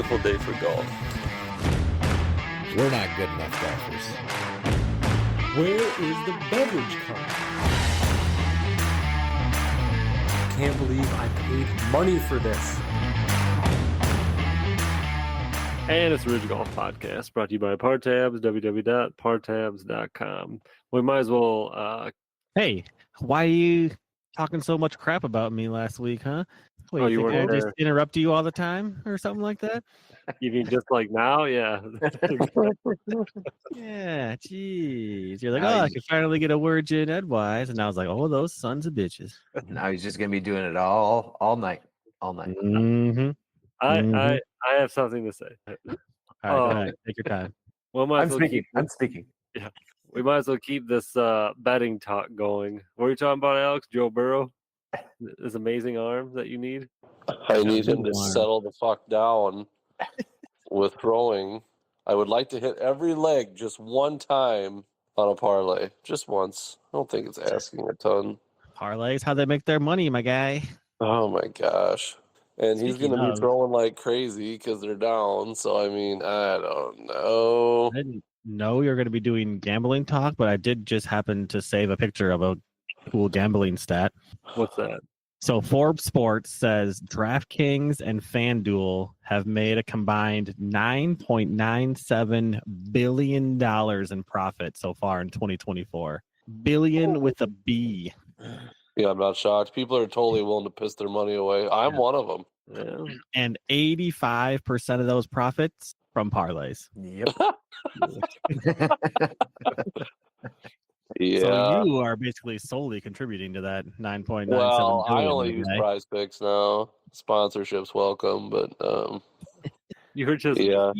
beautiful day for golf. We're not good enough golfers. Where is the beverage cart? Can't believe I paid money for this. And it's the Ridge Golf Podcast, brought to you by Partabs, www.partabs.com. We might as well... Hey, why are you talking so much crap about me last week, huh? Wait, you think I weren't just there. interrupt you all the time or something like that? You mean just like now? Yeah. Yeah, jeez. You're like, Now I he's- can finally get a word in edgewise. And I was like, oh, those sons of bitches. Now he's just gonna be doing it all night. Mm-hmm. I have something to say. All right, go Oh. ahead. Take your time. Well, might as well keep I'm speaking. we might as well keep this betting talk going. What are you talking about, Alex? Joe Burrow? His amazing arm that you need? I need him to Arm. settle the fuck down with throwing. I would like to hit every leg just one time on a parlay. Just once. I don't think it's asking a ton. Parlays, how they make their money, my guy. Oh my gosh. And he's Speaking going to be of- throwing like crazy because they're down. So, I mean, I don't know. I didn't know you're going to be doing gambling talk, but I did just happen to save a picture of a cool gambling stat. What's that? So Forbes Sports says DraftKings and FanDuel have made a combined $9.97 billion in profit so far in 2024. Billion with a B. Yeah, I'm not shocked. People are totally willing to piss their money away. I'm one of them. Yeah. And 85% of those profits from parlays. Yep. Yeah. So you are basically solely contributing to that 9.97 Well, I billion, only use right? Prize Picks now. Sponsorships welcome, but You were just yeah.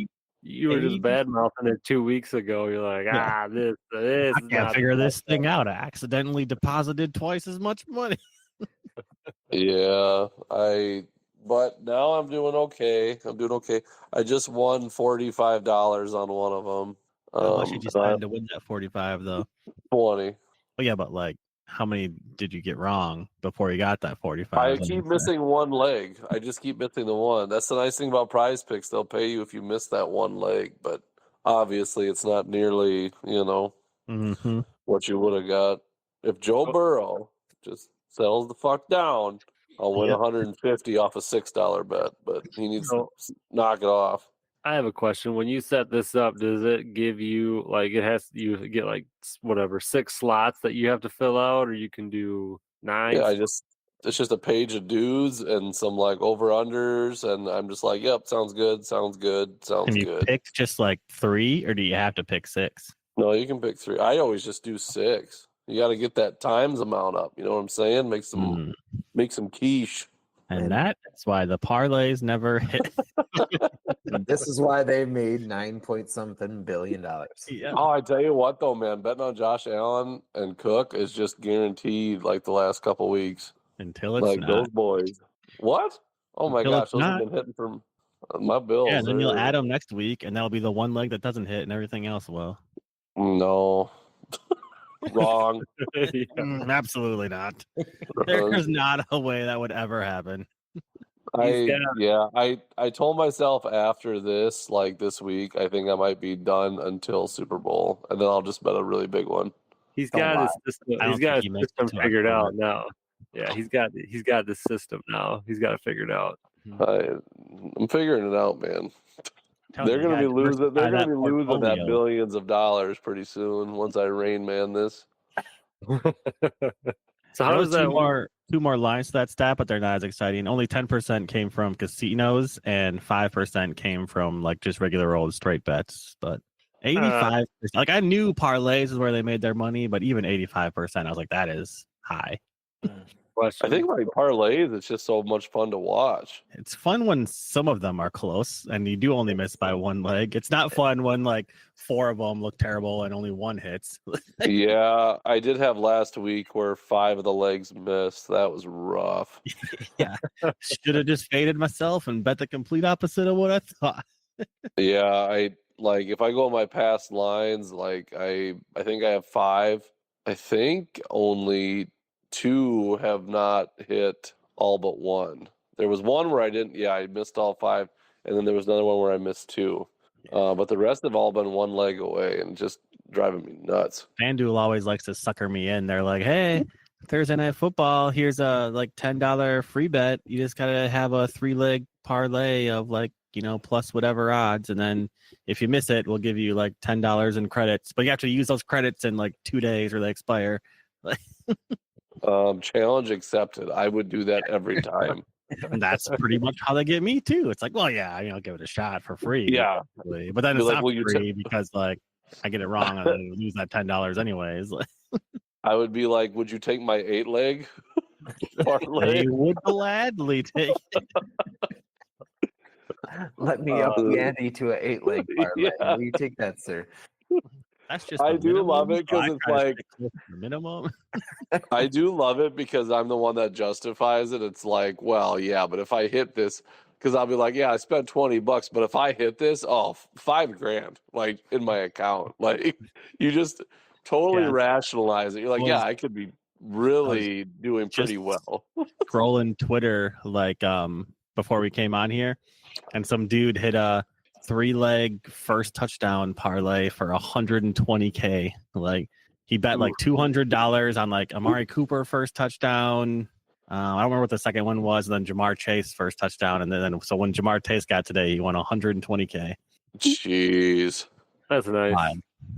you were just bad mouthing it 2 weeks ago. You're like, Yeah. this I is can't not figure the this best thing one." out. I accidentally deposited twice as much money. Yeah, but now I'm doing okay. I just won $45 on one of them. How much did you spend to win that 45 though? 20. Oh yeah, but like, how many did you get wrong before you got that 45? I keep missing one leg. I just keep missing the one. That's the nice thing about Prize Picks. They'll pay you if you miss that one leg, but obviously it's not nearly, Mm-hmm. what you would have got. If Joe Burrow just settles the fuck down, I'll win Yep. 150 off a $6 bet, but he needs So- to knock it off. I have a question. When you set this up, does it give you you get like whatever 6 slots that you have to fill out, or you can do 9? Yeah, it's just a page of dudes and some like over unders, and I'm just like, yep, sounds good. Can you pick just like 3, or do you have to pick 6? No, you can pick 3. I always just do 6. You got to get that times amount up. You know what I'm saying? Make some quiche. And that's why the parlays never hit. This is why they made $9 billion. Yeah. Oh, I tell you what, though, man, betting on Josh Allen and Cook is just guaranteed. Like the last couple weeks, Until it's like not. those boys. What? Oh my Until gosh, it's those not. have been hitting from my bills. Yeah, and then you'll They're- add them next week, and that'll be the one leg that doesn't hit, and everything else will. No, wrong. Absolutely not. There's not a way that would ever happen. I told myself after this, like this week, I think I might be done until Super Bowl, and then I'll just bet a really big one. He's Don't got lie. his system. I don't He's got think his he makes system it to figured October. out now. Yeah, he's got the system now. He's got it figured out. I'm figuring it out, man. Telling They're you, going to you be gotta losing. They're diversify going to be losing that portfolio. billions of dollars pretty soon once I Rain Man this. So how There does was that? two more lines to that stat, but they're not as exciting. Only 10% came from casinos, and 5% came from like just regular old straight bets. But 85%, like I knew parlays is where they made their money, but even 85%, I was like, that is high. Question? I think like parlays, it's just so much fun to watch. It's fun when some of them are close and you do only miss by one leg. It's not fun when like 4 of them look terrible and only 1 hits. Yeah, I did have last week where 5 of the legs missed. That was rough. Yeah, should have just faded myself and bet the complete opposite of what I thought. Yeah, I like if I go on my past lines, like I think I have 5. I think only 2 have not hit all but 1. There was one where I didn't. Yeah, I missed all 5, and then there was another one where I missed 2. But the rest have all been 1 leg away and just driving me nuts. FanDuel always likes to sucker me in. They're like, hey, Thursday night football, here's a like $10 free bet. You just gotta have a 3-leg parlay of like, plus whatever odds, and then if you miss it, we'll give you like $10 in credits. But you have to use those credits in like 2 days or they expire. Challenge accepted. I would do that every time. And that's pretty much how they get me too. It's like, well, yeah, I'll give it a shot for free. Yeah. Basically. But then Be it's like, not will you free because like I get it wrong and then lose that $10 anyways. I would be like, would you take my 8-leg parlay? They would gladly take it. Let me up the ante to an 8-leg parlay. Yeah. Will you take that, sir? That's just I the do minimum, love it so I because it's try to like stick with the minimum. I do love it because I'm the one that justifies it. It's like, well, yeah, but if I hit this, because I'll be like, yeah, I spent $20, but if I hit this, $5,000 like in my account. Like you just totally Yeah. rationalize it. You're like, yeah, I could be really doing pretty just- well. Scrolling Twitter like before we came on here, and some dude hit a 3-leg first touchdown parlay for $120K. Like he bet like $200 on like Amari Cooper first touchdown. I don't remember what the second one was. And then Jamar Chase first touchdown, and then so when Jamar Chase got today, he won $120K. Jeez. That's nice. Wow.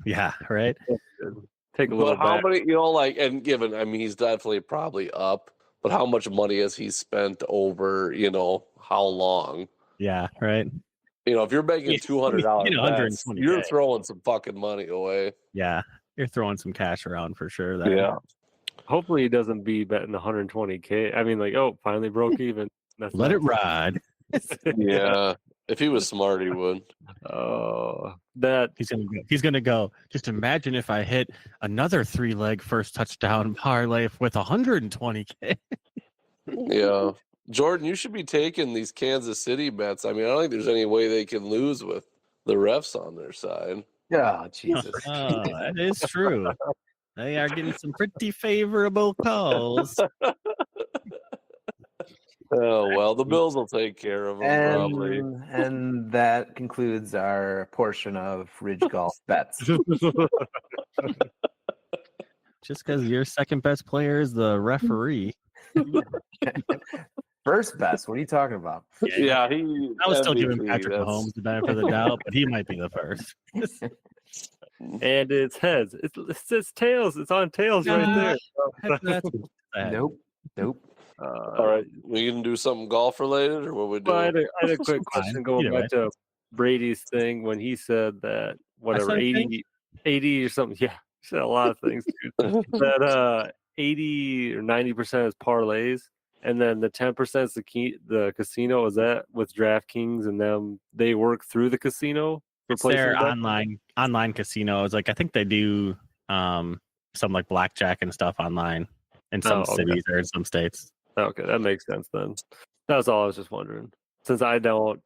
Yeah, right. Take a little But how back. many, and given, I mean, he's definitely probably up, but how much money has he spent over, how long? Yeah, right. If you're making $200, bets, $120K. you're throwing some fucking money away. Yeah, you're throwing some cash around for sure. There. Yeah. Hopefully he doesn't be betting 120K. I mean, like, finally broke even. That's Let it nice. ride. Yeah. If he was smart, he would. Oh, that He's gonna go. Just imagine if I hit another 3-leg first touchdown parlay with 120K. Yeah. Jordan, you should be taking these Kansas City bets. I mean, I don't think there's any way they can lose with the refs on their side. Oh, Jesus. Oh, that is true. They are getting some pretty favorable calls. Oh, well, the Bills will take care of them, probably. And that concludes our portion of Ridge Golf bets. Just because your second best player is the referee. First best? What are you talking about? Yeah, I was still giving MVP, Patrick Mahomes the benefit of the doubt, but he might be the first. and it's heads. It's tails. It's on tails right there. Nope. All right, we can do something golf related, or what we do? But I had a quick question Fine. going Either back to Brady's thing when he said that whatever said 80 or something. Yeah, he said a lot of things. Dude. That 80 or 90% is parlays, and then the 10% is the casino. Is that with DraftKings and them? They work through the casino. It's their online casinos. Like I think they do some like blackjack and stuff online in some cities or in some states. Okay, that makes sense then. That's all I was just wondering. Since I don't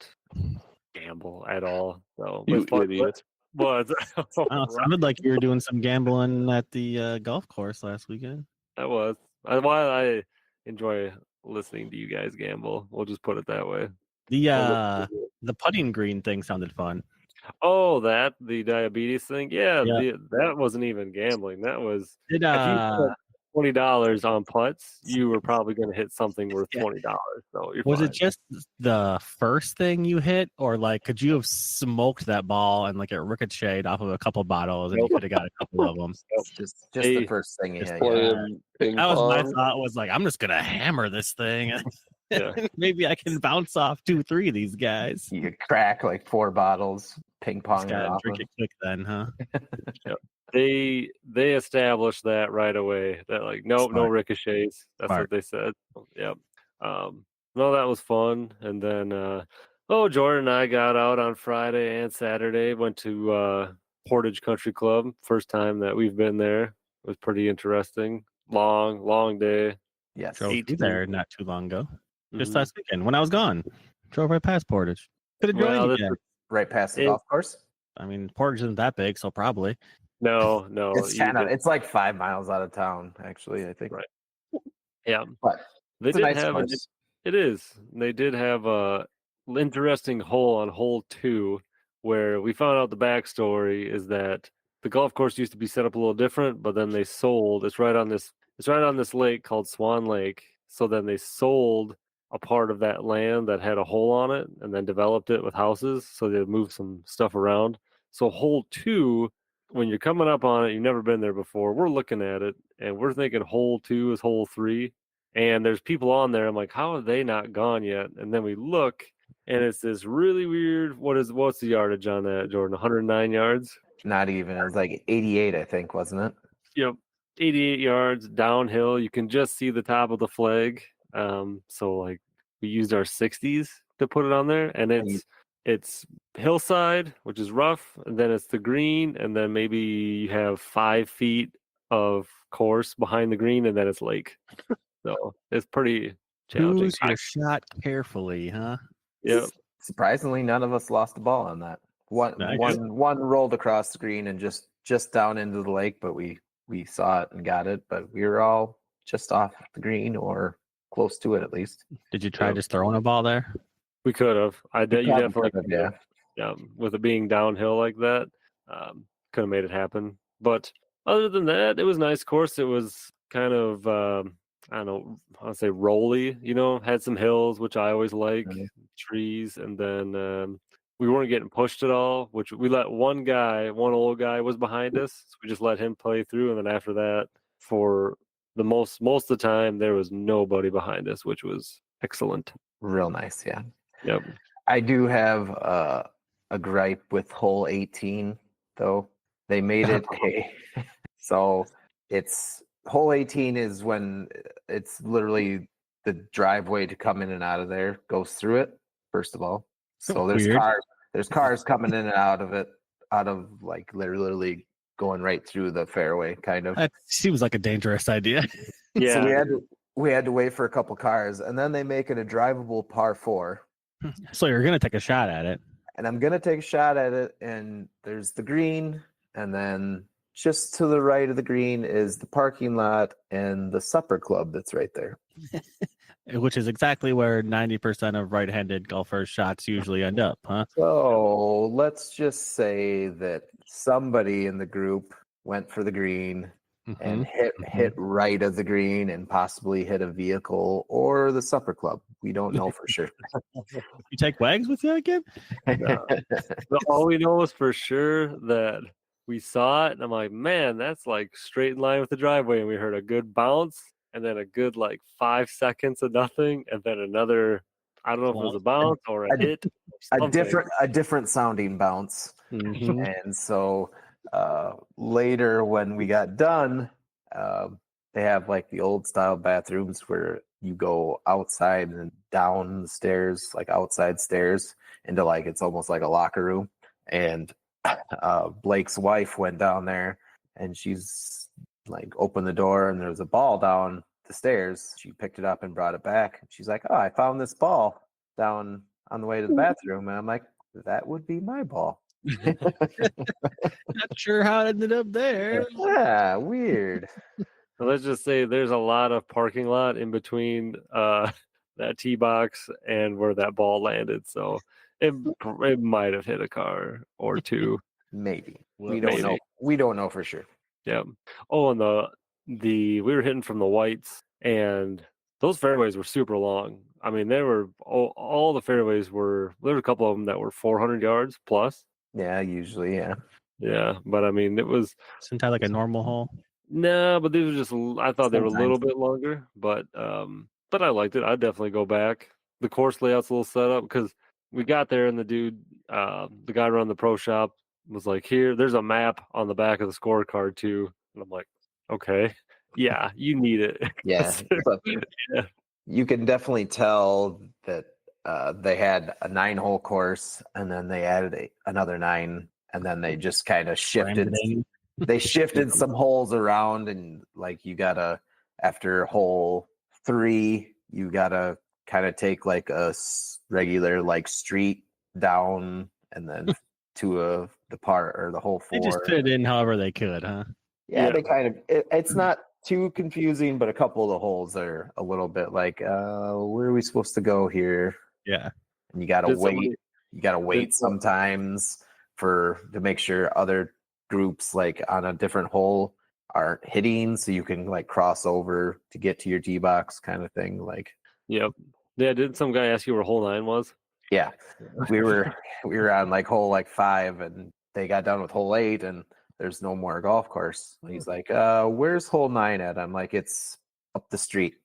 gamble at all, so You idiot. But Sounded like you were doing some gambling at the golf course last weekend. I was. While I enjoy listening to you guys gamble, we'll just put it that way. The putting green thing sounded fun. Oh, the diabetes thing. Yeah. That wasn't even gambling. That was if you put $20 on putts, you were probably going to hit something worth $20. So was it just the first thing you hit, or like could you have smoked that ball and like it ricocheted off of a couple bottles and you could have got a couple of them? Just the first thing you hit. That was my thought. Was like, I'm just gonna hammer this thing. Maybe I can bounce off 2-3 of these guys. You could crack like 4 bottles, ping pong. Drink it quick then, huh? They established that right away. That like no ricochets. That's what they said. Yep. No, that was fun. And then Jordan and I got out on Friday and Saturday. Went to Portage Country Club. First time that we've been there. It was pretty interesting. Long day. Yes. Drove there not too long ago. Just last weekend when I was gone. Drove right past Portage. Could have joined you. Right past the golf course. I mean, Portage isn't that big, so probably. No. It's like 5 miles out of town, actually, I think. Right. Yeah. But they it's did a nice have course. It is. They did have interesting hole on hole 2 where we found out the backstory is that the golf course used to be set up a little different, but then they sold. It's right on this lake called Swan Lake. So then they sold a part of that land that had a hole on it and then developed it with houses. So they moved some stuff around. So hole 2, when you're coming up on it, you've never been there before. We're looking at it and we're thinking hole 2 is hole 3. And there's people on there. I'm like, how are they not gone yet? And then we look and it's this really weird. What's the yardage on that, Jordan? 109 yards? Not even. It was like 88, I think, wasn't it? Yep. 88 yards downhill. You can just see the top of the flag. So like we used our 60s to put it on there, and it's hillside, which is rough, and then it's the green, and then maybe you have 5 feet of course behind the green, and then it's lake. So it's pretty challenging. Choose your shot carefully, huh? Yep. Surprisingly, none of us lost the ball on that. One rolled across the green and just down into the lake, but we saw it and got it. But we were all just off the green or close to it at least. Did you try just throwing a ball there? We could have. You definitely could have, yeah. With it being downhill like that, could have made it happen. But other than that, it was a nice course. It was kind of I don't know, I'll say rolly, had some hills, which I always like, trees, and then we weren't getting pushed at all, which we let one old guy was behind us, so we just let him play through, and then after that, for the most of the time, there was nobody behind us, which was excellent. Real nice, yeah. Yep. I do have a gripe with hole 18, though. They made it so it's hole 18 is when it's literally the driveway to come in and out of there goes through it, first of all. So there's cars coming in and out of like literally going right through the fairway, kind of. That seems like a dangerous idea. Yeah. So we had to wait for a couple cars, and then they make it a drivable par 4. So you're gonna take a shot at it. And I'm gonna take a shot at it, and there's the green, and then just to the right of the green is the parking lot and the supper club that's right there. Which is exactly where 90% of right-handed golfers' shots usually end up, huh? So let's just say that somebody in the group went for the green and hit right of the green and possibly hit a vehicle or the supper club. We don't know for sure. You take Wags with you again? All we know is for sure that we saw it, and I'm like, man, that's like straight in line with the driveway, and we heard a good bounce, and then a good like 5 seconds of nothing, and then another, I don't know if it was a bounce or a hit. Or a different sounding bounce. And so later when we got done, they have like the old style bathrooms where you go outside and down the stairs, like outside stairs, into like it's almost like a locker room. And Blake's wife went down there, and she's like opened the door, and there was a ball down the stairs. She picked it up and brought it back. She's like, "Oh, I found this ball down on the way to the bathroom." And I'm like, "That would be my ball." Not sure how it ended up there. Yeah, weird. So let's just say there's a lot of parking lot in between that tee box and where that ball landed. So it might have hit a car or two. Maybe. We don't know. We don't know for sure. Yeah. Oh, and we were hitting from the whites, and those fairways were super long. I mean, they were all the fairways were. There were a couple of them that were 400 yards plus. Yeah, usually, yeah. Yeah, but I mean, it was. Isn't that like a normal hole? No, but these were just. I thought they were a little bit longer, but I liked it. I'd definitely go back. The course layout's a little set up because we got there, and the dude, the guy running the pro shop, was like, "Here, there's a map on the back of the scorecard too." And I'm like, "Okay, yeah, you need it." Yeah, but you can definitely tell that they had a 9-hole course, and then they added another 9, and then they just kind of shifted. They shifted some holes around, and like you gotta, after hole 3, you gotta kind of take like a regular like street down, and then to the part or the hole 4. They just fit in however they could, huh? Yeah, they kind of. It's not too confusing, but a couple of the holes are a little bit like, where are we supposed to go here? Yeah. and you gotta Did wait. somebody- You gotta wait did- sometimes to make sure other groups like on a different hole aren't hitting, so you can like cross over to get to your tee box, kind of thing. Like, Yep. Yeah. Did some guy ask you where hole 9 was? yeah, we were on like hole like 5, and they got done with hole 8, and there's no more golf course. And he's like, "Where's hole 9 at?" I'm like, "It's up the street."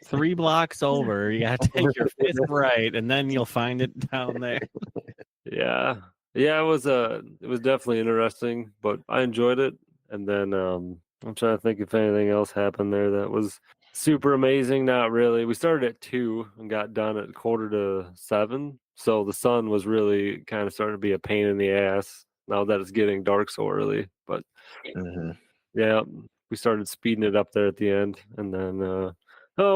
3 blocks over. You gotta take your 5th right, and then you'll find it down there. Yeah. Yeah, it was definitely interesting, but I enjoyed it. And then I'm trying to think if anything else happened there that was super amazing. Not really. We started at 2 and got done at 6:45. So the sun was really kind of starting to be a pain in the ass now that it's getting dark so early. But Mhm. yeah, we started speeding it up there at the end. And then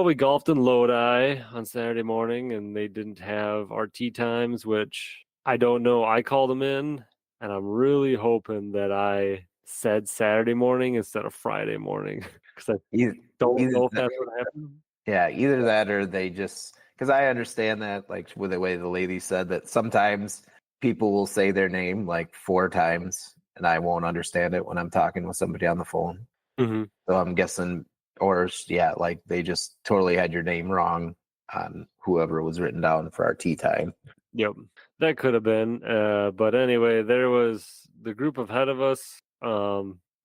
we golfed in Lodi on Saturday morning, and they didn't have our tee times, which I don't know. I called them in, and I'm really hoping that I said Saturday morning instead of Friday morning, because I don't know if that's what happened. Yeah, either that or they just, because I understand that, like with the way the lady said that sometimes people will say their name like 4 times, and I won't understand it when I'm talking with somebody on the phone. Mm-hmm. So I'm guessing, or yeah, like they just totally had your name wrong on whoever was written down for our tea time. Yep, that could have been. But anyway, there was the group ahead of us.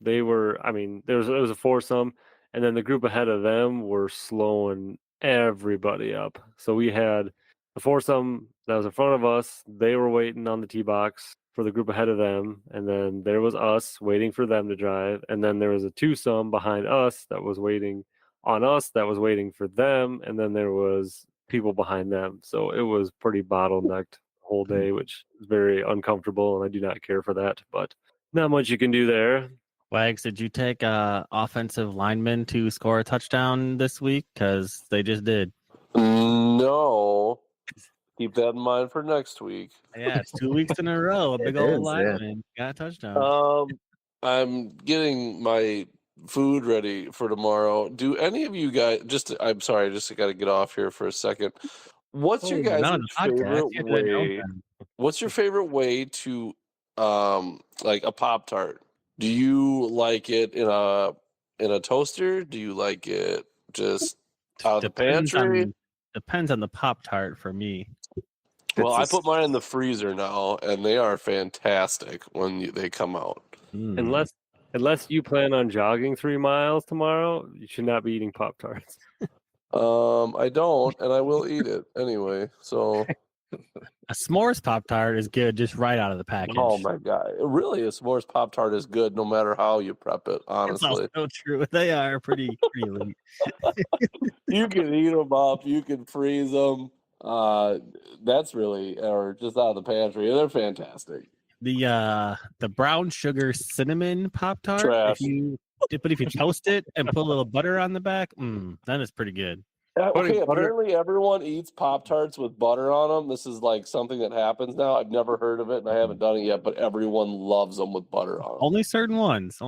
They were, I mean, there was a foursome, and then the group ahead of them were slowing everybody up. So we had the foursome that was in front of us. They were waiting on the tee box for the group ahead of them, and then there was us waiting for them to drive, and then there was a twosome behind us that was waiting on us that was waiting for them, and then there was people behind them. So it was pretty bottlenecked the whole day, which is very uncomfortable, and I do not care for that. But not much you can do there. Wags, did you take offensive lineman to score a touchdown this week? Because they just did. No. Keep that in mind for next week. Yeah, it's 2 weeks in a row. A big old lineman got a touchdown. I'm getting my food ready for tomorrow. Do any of you guys I'm sorry, I just got to get off here for a second. What's your guys' favorite way? What's your favorite way to like a Pop-tart? Do you like it in a toaster? Do you like it just out of the pantry? Depends on the Pop-tart for me. Well, I put mine in the freezer now, and they are fantastic when they come out. Unless you plan on jogging 3 miles tomorrow, you should not be eating Pop-tarts. I don't, and I will eat it anyway. So a s'mores Pop-tart is good just right out of the package. Oh my god, really, a s'mores Pop-tart is good no matter how you prep it. Honestly, it's also true. They are pretty elite. You can eat them up. You can freeze them. That's really, or just out of the pantry. They're fantastic. The brown sugar cinnamon Pop-tart. Trash. But if you toast it and put a little butter on the back, then it's pretty good. Okay, apparently everyone eats Pop-tarts with butter on them. This is like something that happens now. I've never heard of it, and I haven't done it yet, but everyone loves them with butter on them. Only certain ones.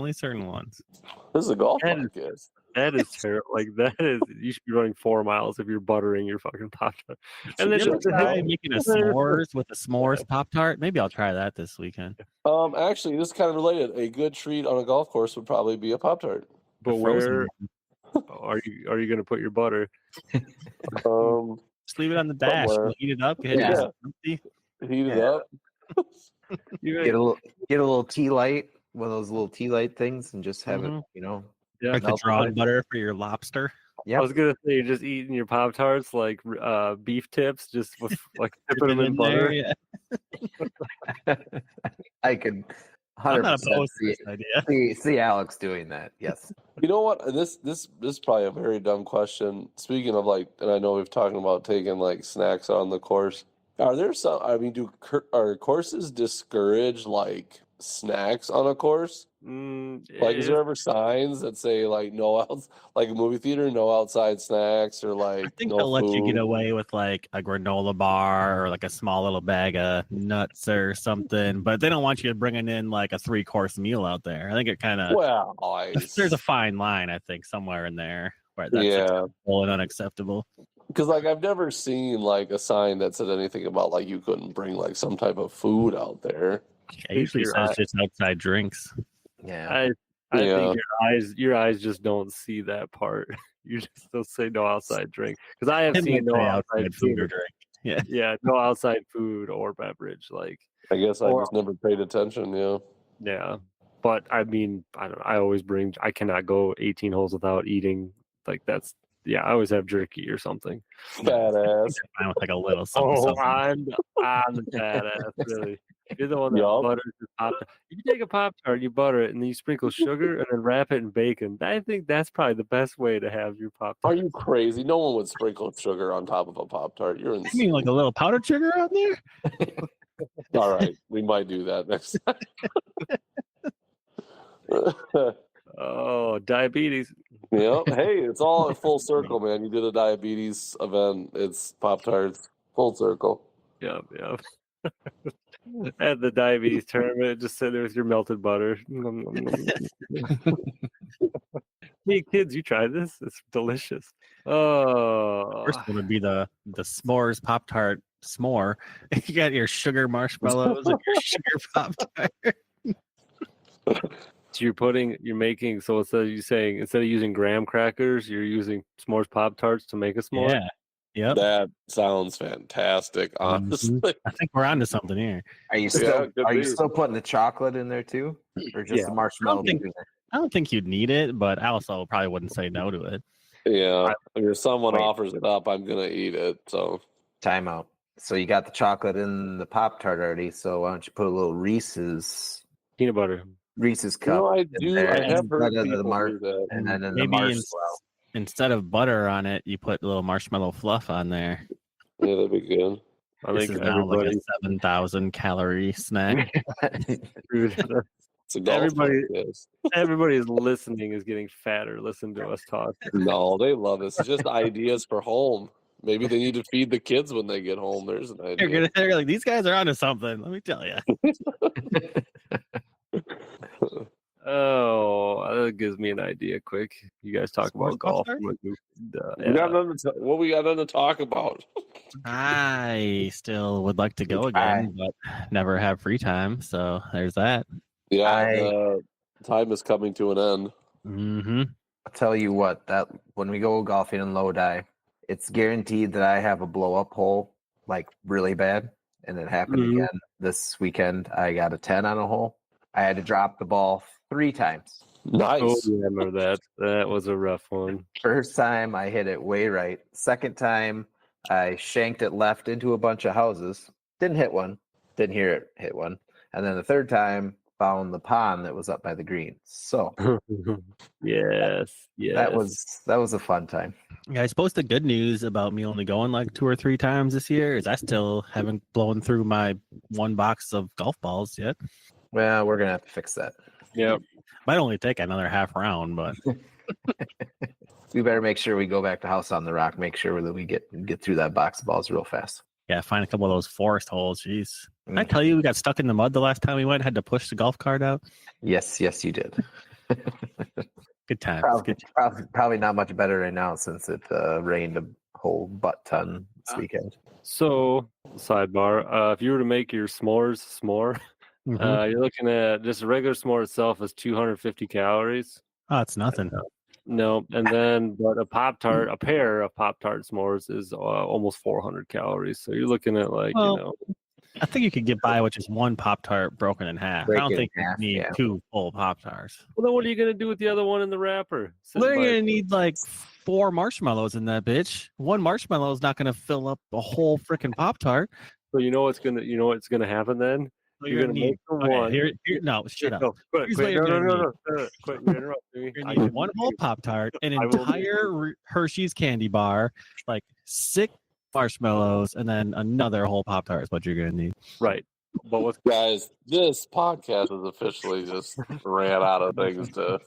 This is a golf podcast. That is terrible. Like that is, you should be running 4 miles if you're buttering your fucking Pop-tart. And then just try making a s'mores with a s'mores Pop-tart. Maybe I'll try that this weekend. Actually, this is kind of related. A good treat on a golf course would probably be a Pop-tart. But where are you going to put your butter? Just leave it on the dash. We'll heat it up. Heat it up. Get a little tea light, one of those little tea light things, and just have it, like the drawn butter for your lobster. Yeah, I was gonna say you're just eating your Pop-tarts like beef tips, just with like dipping them in butter. Yeah. I could 100% see Alex doing that. Yes. You know what? This is probably a very dumb question. Speaking of and I know we've talking about taking like snacks on the course. Are there some? I mean, are courses discourage like snacks on a course? Is there ever signs that say like like a movie theater, no outside snacks, or like I think no they'll let you get food? away with like a granola bar or like a small little bag of nuts or something, but they don't want you bringing in like a 3-course meal out there. I think it kind of there's a fine line, I think, somewhere in there where that's acceptable and unacceptable. Because like I've never seen like a sign that said anything about like you couldn't bring like some type of food out there. It usually says just outside drinks. Yeah. I think your eyes just don't see that part. You just don't say no outside drink, because I have It seen might no say outside food or food. drink. Yeah. No outside food or beverage. Like, I guess I or just never paid attention. Yeah. yeah, but I mean, I don't. I always bring. I cannot go 18 holes without eating. Like that's I always have jerky or something. Fat ass. Fine with like a little something. Oh, something. I'm the badass, really. You're the one that Yup. butters the Pop-tart. You take a Pop-tart, you butter it, and then you sprinkle sugar and then wrap it in bacon. I think that's probably the best way to have your Are Pop-tart. you crazy? No one would sprinkle sugar on top of a Pop-tart. You're You insane. mean like a little powdered sugar on there? All right, we might do that next time. Oh, diabetes. Yeah. Hey, it's all at full circle, man. You did a diabetes event. It's Pop-Tarts. Full circle. Yep. At the diabetes tournament, just sit there with your melted butter. Hey, kids, you try this? It's delicious. Oh, First one would be the s'mores Pop-Tart s'more. You got your sugar marshmallows and your sugar Pop-Tart. so you're making, so instead of using graham crackers, you're using s'mores Pop-Tarts to make a s'more? Yeah. Yep. That sounds fantastic, honestly. I think we're onto something here. Are you still putting the chocolate in there too, or just the marshmallow? I don't think you'd need it, but I also probably wouldn't say no to it. Yeah, if someone offers it up, I'm gonna eat it. So time out. So you got the chocolate in the Pop-Tart already. So why don't you put a little Reese's peanut butter, Reese's cup? You know, I do. I have heard people do that. And then in Maybe the marshmallow. Instead of butter on it, you put a little marshmallow fluff on there. Yeah, that'd be good. I This think is now like a 7,000 calorie snack. Everybody is listening is getting fatter. Listen to us talk. No, they love this. It's just ideas for home. Maybe they need to feed the kids when they get home. There's an idea. They're like, these guys are onto something. Let me tell you. Oh, that gives me an idea. Quick, you guys talk about golf. What we got nothing to talk about. I still would like to go again, but never have free time. So there's that. Yeah, time is coming to an end. Mm-hmm. I'll tell you what, that when we go golfing in Lodi, it's guaranteed that I have a blow up hole, like really bad. And it happened again this weekend. I got a 10 on a hole. I had to drop the ball 3 times. Nice. Oh, I remember that. That was a rough one. First time I hit it way right. Second time I shanked it left into a bunch of houses. Didn't hit one. Didn't hear it hit one. And then the third time found the pond that was up by the green. So yes. That was a fun time. Yeah, I suppose the good news about me only going like 2 or 3 times this year is I still haven't blown through my 1 box of golf balls yet. Well, we're gonna have to fix that. Yeah. Might only take another half round, but we better make sure we go back to House on the Rock, make sure that we get through that box of balls real fast. Yeah, find a couple of those forest holes. Jeez. Did I tell you we got stuck in the mud the last time we went, had to push the golf cart out? Yes, you did. Good time. Probably not much better right now since it rained a whole butt ton this weekend. So, sidebar, if you were to make your s'more, you're looking at just a regular s'more itself is 250 calories. Oh, it's nothing. No, and then but a pair of Pop-tart s'mores is almost 400 calories. So you're looking at like, I think you could get by with just 1 Pop-tart broken in half. I don't think you need 2 full Pop-tarts. Well, then what are you gonna do with the other one in the wrapper? They're gonna need like 4 marshmallows in that bitch. 1 marshmallow is not gonna fill up a whole freaking Pop-tart. So you know what's gonna happen then? You're gonna make the one. Here, no, shut up. No, quit, you're interrupting me. You're gonna need 1 whole Pop-tart, an entire Hershey's candy bar, like 6 marshmallows, and then another whole Pop-tart is what you're gonna need. Right. But guys, this podcast is officially just ran out of things to.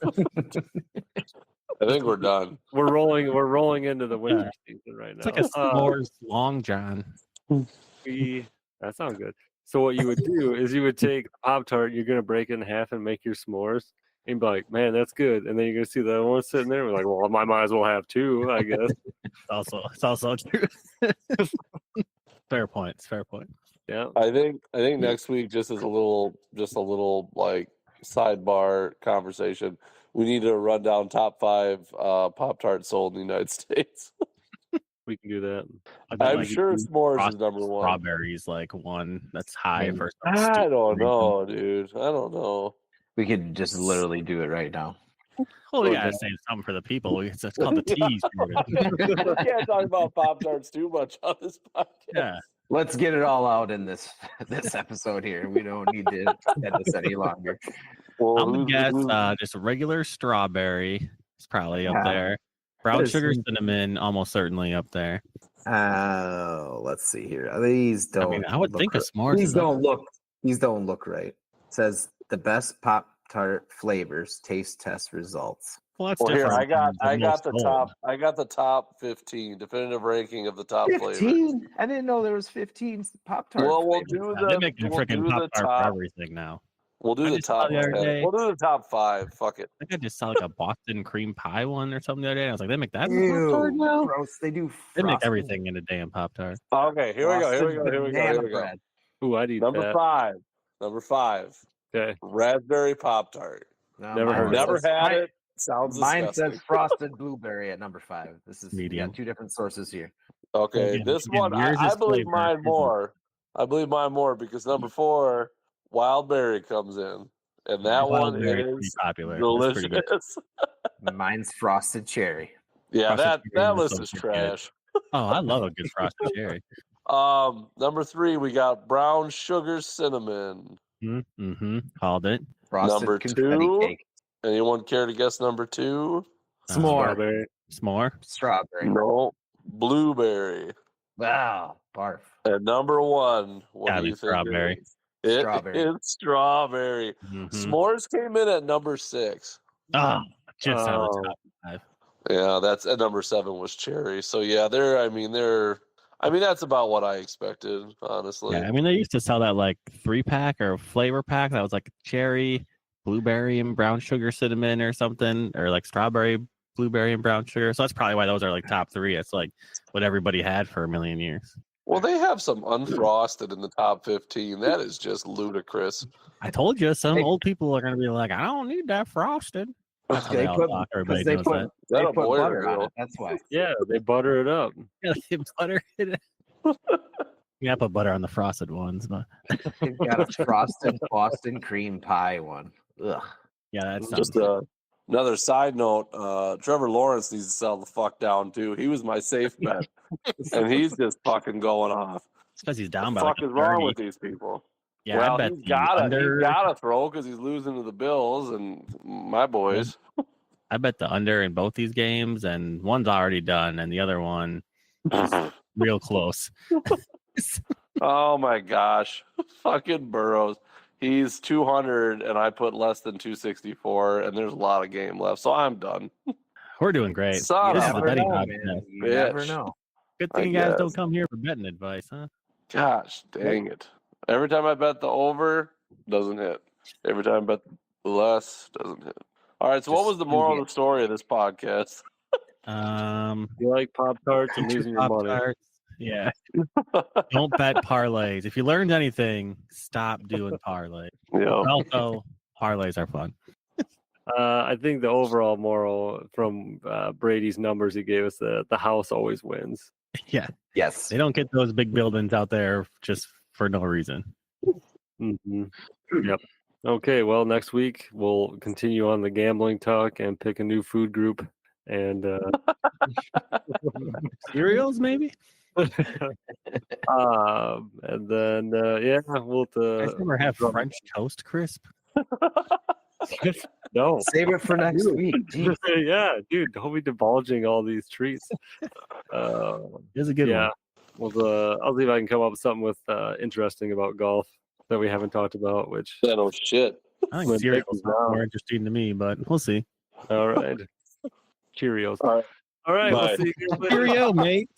I think we're done. We're rolling into the winter season right now. It's like a s'mores long john. That sounds good. So what you would do is you would take the Pop-tart, you're going to break it in half and make your s'mores. And be like, man, that's good. And then you're gonna see the other one sitting there. We're like, well, I might as well have two, I guess. It's also true. Fair point. Fair point. Yeah. I think next week, just a little like sidebar conversation. We need to run down top 5 Pop-tarts sold in the United States. We can do that. I'm sure s'mores is number 1. Strawberries like one that's high for. I don't know, dude. I don't know. We could just literally do it right now. Well, we gotta save something for the people. It's called the tease. We can't talk about Pop-tarts too much on this podcast. Yeah. Let's get it all out in this episode here. We don't need to extend this any longer. Well, I'm gonna guess just a regular strawberry. It's probably up there. Brown sugar cinnamon, almost certainly up there. Let's see here. These don't. I mean, I would think a s'mores. These don't look. These don't look right. It says the best Pop-tart flavors taste test results. Well, that's here different. I got the top 15 definitive ranking of the top 15? flavors. I didn't know there was 15 Pop-tart. Well, we'll flavors. do They make a we'll freaking do Pop-tart top. for everything now. We'll do the top 10. We'll do the top 5. Fuck it. I think I just saw like a Boston cream pie one or something the other day. I was like, they make that in a Ew, Pop-tart now? gross. They do. They make frosted- everything in a damn Pop-tart. Okay, here we go. banana bread. Ooh, I'd eat Number that. 5. Number 5. Okay. Raspberry Pop-tart. No, Never mine heard of Never says- had it. Sounds Mine disgusting. says frosted blueberry at number 5. This is Medium. two different sources here. Okay, Again, this one yours I is believe flavor, mine isn't it? more. I believe mine more because number 4, wild berry comes in, and that Wild one berry is pretty is popular. That's pretty good. delicious. Mine's frosted cherry. Yeah, Frosted that cherry is list so is good. trash. Oh, I love a good frosted cherry. Number 3, we got brown sugar cinnamon. Mm-hmm. Called it. Frosted Number confetti 2? cake. Anyone care to guess number 2? S'more. Strawberry. S'more. Strawberry. No, blueberry. Wow. Barf. And number 1, what Gotta do be you think? strawberry. It is? It Strawberry. is strawberry. Mhm. S'mores came in at number 6. Oh, just out of the Oh. top 5. Yeah, that's at number 7 was cherry. So yeah, that's about what I expected, honestly. Yeah, I mean, they used to sell that like 3-pack or flavor pack that was like cherry, blueberry, and brown sugar cinnamon or something, or like strawberry, blueberry, and brown sugar. So that's probably why those are like top 3. It's like what everybody had for a million years. Well, they have some unfrosted in the top 15. That is just ludicrous. I told you, some Hey. old people are going to be like, I don't need that frosted. That's how They they all put- talk. Everybody They knows put, that. they That a put boy or butter a on girl? it. That's why. Yeah, they butter it up. Yeah, they butter it. Yeah, put butter on the frosted ones, but They've got a frosted Boston cream pie one. Ugh. yeah, that sounds Just another side note, Trevor Lawrence needs to sell the fuck down too. He was my safe bet. And he's just fucking going off. because he's down What by the like fuck is wrong 30. with these people? Yeah, well, I bet he's the gotta throw because he's losing to the Bills and my boys. I bet the under in both these games, and one's already done, and the other one is real close. Oh my gosh. Fucking Burrows. He's 200 and I put less than 264 and there's a lot of game left. So I'm done. We're doing great. Son This of is the a betting know, podcast. man. You never Bitch. know. Good I thing you guys guess. don't come here for betting advice, huh? Gosh, dang it. Every time I bet the over, doesn't hit. Every time I bet the less, doesn't hit. All right, so what Just was the moral of the story of this podcast? You like Pop-tarts and losing your money. Pop-tarts. Yeah. Don't bet parlays. If you learned anything, stop doing parlays. Yeah. Also, parlays are fun. I think the overall moral from Brady's numbers he gave us, the house always wins. Yeah. Yes. They don't get those big buildings out there just for no reason. Mm-hmm. Yep. Okay, well, next week we'll continue on the gambling talk and pick a new food group. And Cereals, maybe? and then yeah, we'll I never have French toast crisp. no. Save it for next week. Jeez. Yeah, dude, don't be divulging all these treats. It's a good yeah, one. well, I'll see if I can come up with something with interesting about golf that we haven't talked about. Which Yeah, no shit. I think When cereals Dick is are down. more interesting to me, but we'll see. all right, Cheerios. All right. All right, Bye. we'll see you guys later. Cheerio, mate.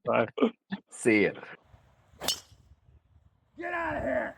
Bye. See ya. Get out of here!